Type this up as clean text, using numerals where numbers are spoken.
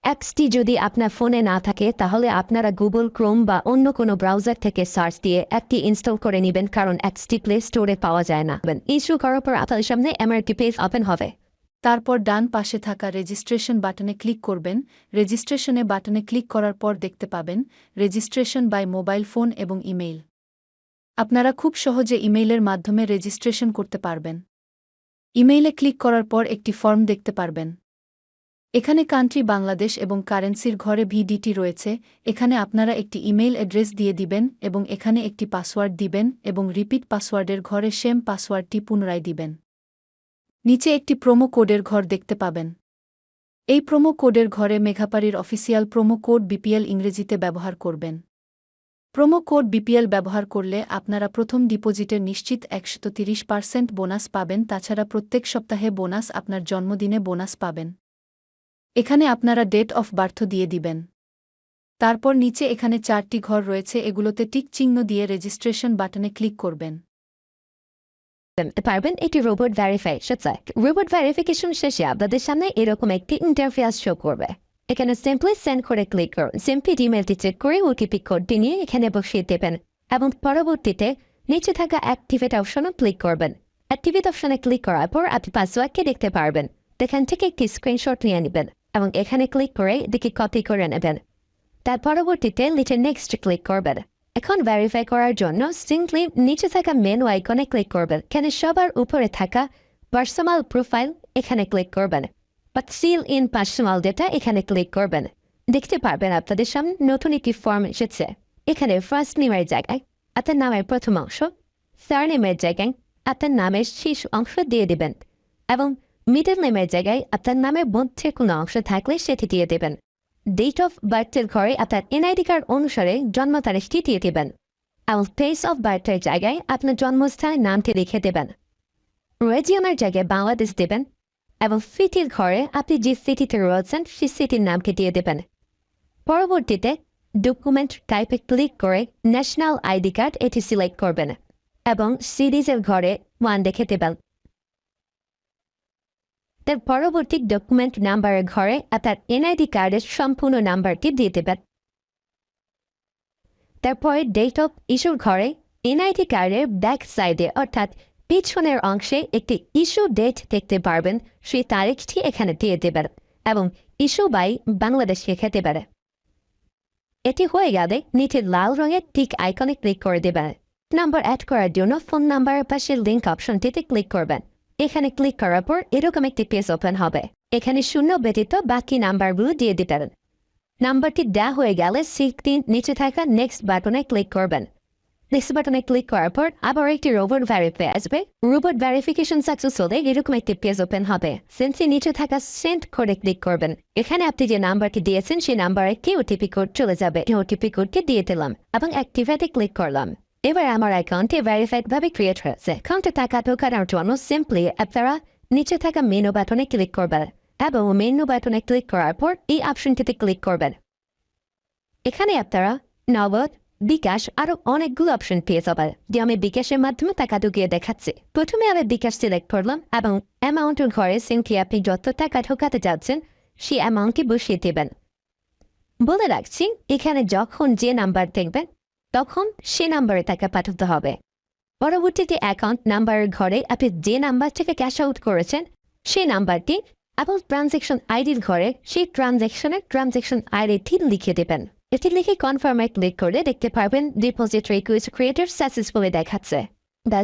অ্যাপসটি যদি আপনার ফোনে না থাকে তাহলে আপনারা গুগল ক্রোম বা অন্য কোনো ব্রাউজার থেকে সার্চ দিয়ে অ্যাপটি ইনস্টল করে নেবেন, কারণ অ্যাপসটি প্লে স্টোরে পাওয়া যায় না। ইস্যু করার পর আপনার সামনে এমআরটি পেজ ওপেন হবে। তারপর ডান পাশে থাকা রেজিস্ট্রেশন বাটনে ক্লিক করবেন। রেজিস্ট্রেশনে বাটনে ক্লিক করার পর দেখতে পাবেন রেজিস্ট্রেশন বাই মোবাইল ফোন এবং ইমেইল। আপনারা খুব সহজে ইমেইলের মাধ্যমে রেজিস্ট্রেশন করতে পারবেন। ইমেইলে ক্লিক করার পর একটি ফর্ম দেখতে পারবেন। এখানে কান্ট্রি বাংলাদেশ এবং কারেন্সির ঘরে ভিডিটি রয়েছে। এখানে আপনারা একটি ইমেইল অ্যাড্রেস দিয়ে দিবেন এবং এখানে একটি পাসওয়ার্ড দিবেন এবং রিপিট পাসওয়ার্ডের ঘরে সেম পাসওয়ার্ডটি পুনরায় দিবেন। নিচে একটি প্রোমো কোডের ঘর দেখতে পাবেন। এই প্রোমো কোডের ঘরে মেঘাপাড়ির অফিসিয়াল প্রোমো কোড বিপিএল ইংরেজিতে ব্যবহার করবেন। প্রোমো কোড বিপিএল ব্যবহার করলে আপনারা প্রথম ডিপোজিটের নিশ্চিত 130% বোনাস পাবেন। তাছাড়া প্রত্যেক সপ্তাহে বোনাস, আপনার জন্মদিনে বোনাস পাবেন। এখানে আপনারা ডেট অফ বার্থ দিয়ে দিবেন। তারপর নিচে এখানে 4টি ঘর রয়েছে, এগুলোতে টিক চিহ্ন দিয়ে রেজিস্ট্রেশন বাটনে ক্লিক করবেন। পারবেন এটি রোবট ভেরিফাই। রোবট ভেরিফিকেশন শেষে আপনাদের সামনে এরকম একটি ইন্টারফেস শো করবে। এখানে সিম্পলি সেন্ড করে ক্লিক করুন। সিম্পলি ইমেলটি চেক করে ওটিপি কোডটি নিয়ে এখানে বসিয়ে দেবেন এবং পরবর্তীতে নিচে থাকা অ্যাক্টিভেট অপশনে ক্লিক করবেন। অ্যাক্টিভেট অপশনে ক্লিক করার পর আপনি পাসওয়ার্ডকে দেখতে পারবেন। এখান থেকে একটি স্ক্রিনশট নিয়ে নেবেন এবং এখানে ক্লিক করে এদিকে কপি করে নেবেন। তার পরবর্তীতে নিচে নেক্সট ক্লিক করবেন। এখন ভেরিফাই করার জন্য সিম্পলি নিচে থাকা মেনু আইকনে ক্লিক করবেন। এখানে সবার উপরে থাকা পার্সোনাল প্রোফাইল এখানে ক্লিক করবেন বা সিল ইন পার্সোনাল ডেটা এখানে ক্লিক করবেন। দেখতে পারবেন আপনাদের সামনে নতুন একটি ফর্ম এসেছে। এখানে ফার্স্ট নেমের জায়গায় আপনার নামের প্রথম অংশ, সারনেমের জায়গায় আপনার নামের শেষ অংশ দিয়ে দেবেন এবং মিডল নেমের জায়গায় আপনার নামের মধ্যে কোনো অংশ থাকলে সেটি দিয়ে দেবেন। ডেট অফ বার্থের ঘরে আপনার এনআইডি কার্ড অনুসারে জন্ম তারিখটি দিয়ে দেবেন এবং প্লেস অফ বার্থের জায়গায় আপনার জন্মস্থানের নামটি লিখে দেবেন। রিজিয়নের জায়গায় বাংলাদেশ দেবেন এবং সিটির ঘরে আপনি যে সিটিতে রয়েছেন সেই সিটির নামকে দিয়ে দেবেন। পরবর্তীতে ডকুমেন্ট টাইপে ক্লিক করে ন্যাশনাল আইডি কার্ড এটি সিলেক্ট করবেন এবং সিরিজের ঘরে 1 দেখে দেবেন। তার পরবর্তী ডকুমেন্ট নাম্বারের ঘরে আপনার এনআইডি কার্ডের সম্পূর্ণ নাম্বারটি দিয়ে দেবেন। তারপরে ডেট অফ ইস্যুর ঘরে এনআইডি কার্ডের ব্যাক সাইডে অর্থাৎ পিছনের অংশে একটি ইস্যু ডেট দেখতে পারবেন, সেই তারিখটি এখানে দিয়ে দেবেন এবং ইস্যু বাই বাংলাদেশ লিখে দেবেন। এটি হয়ে গেলে নিচে লাল রঙের টিক আইকনে ক্লিক করে দেবেন। নাম্বার অ্যাড করার জন্য ফোন নাম্বারের পাশে লিঙ্ক অপশনটিতে ক্লিক করবেন। এখানে ক্লিক করার পর এরকম একটি পেজ ওপেন হবে। এখানে 0 ব্যতীত বাকি নাম্বারগুলো দিয়ে দিবেন। নাম্বারটি দেওয়া হয়ে গেলে সিটটির নিচে থাকা নেক্সট বাটনে ক্লিক করবেন। নেক্সট বাটনে ক্লিক করার পর আবার একটি রোবট ভেরিফাই আসবে। রোবট ভেরিফিকেশন সাকসেস হলে এরকম একটি পেজ ওপেন হবে। সেন্সি নিচে থাকা সেন্ড করে ক্লিক করবেন। এখানে আপনি যে নাম্বারটি দিয়েছেন সেই নাম্বারে একটি ওটিপি কোড চলে যাবে। ওটিপি কোডটি দিয়ে দিলাম এবং অ্যাক্টিভেটে ক্লিক করলাম। এবার আমার অ্যাকাউন্টে ভেরিফাইড ভাবে ক্রিয়েট হয়েছে। অ্যাকাউন্টে টাকা ঢোকানোর জন্য সিম্পলি আপনারা নিচে থাকা মেনু বাটনে ক্লিক করবেন এবং মেনু বাটনে ক্লিক করার পর এই অপশনটিতে ক্লিক করবেন। এখানে আপনারা নগদ, বিকাশ আরো অনেকগুলো অপশন পেয়ে যাবেন, যে আমি বিকাশের মাধ্যমে টাকা ঢুকিয়ে দেখাচ্ছি। প্রথমে আমি বিকাশ সিলেক্ট করলাম এবং অ্যামাউন্টের ঘরে সিম্পলি আপনি যত টাকা ঢোকাতে যাচ্ছেন সেই অ্যামাউন্টটি বসিয়ে দেবেন। বলে রাখছি, এখানে যখন যে নাম্বার দেখবেন তখন সে নাম্বারে টাকা পাঠাতে হবে। পরবর্তীতে অ্যাকাউন্ট নাম্বারের ঘরে আপনি যে নাম্বার থেকে ক্যাশ আউট করেছেন সেই নাম্বারটি এবং ট্রানজ্যাকশন আইডির ঘরে সেই ট্রানজ্যাকশন আইডিটি লিখে দেবেন। এটি লিখে কনফার্মে ক্লিক করে দেখতে পারবেন ডিপোজিট রিকোয়েস্ট ক্রিয়েটেড সাকসেসফুলি দেখাচ্ছে।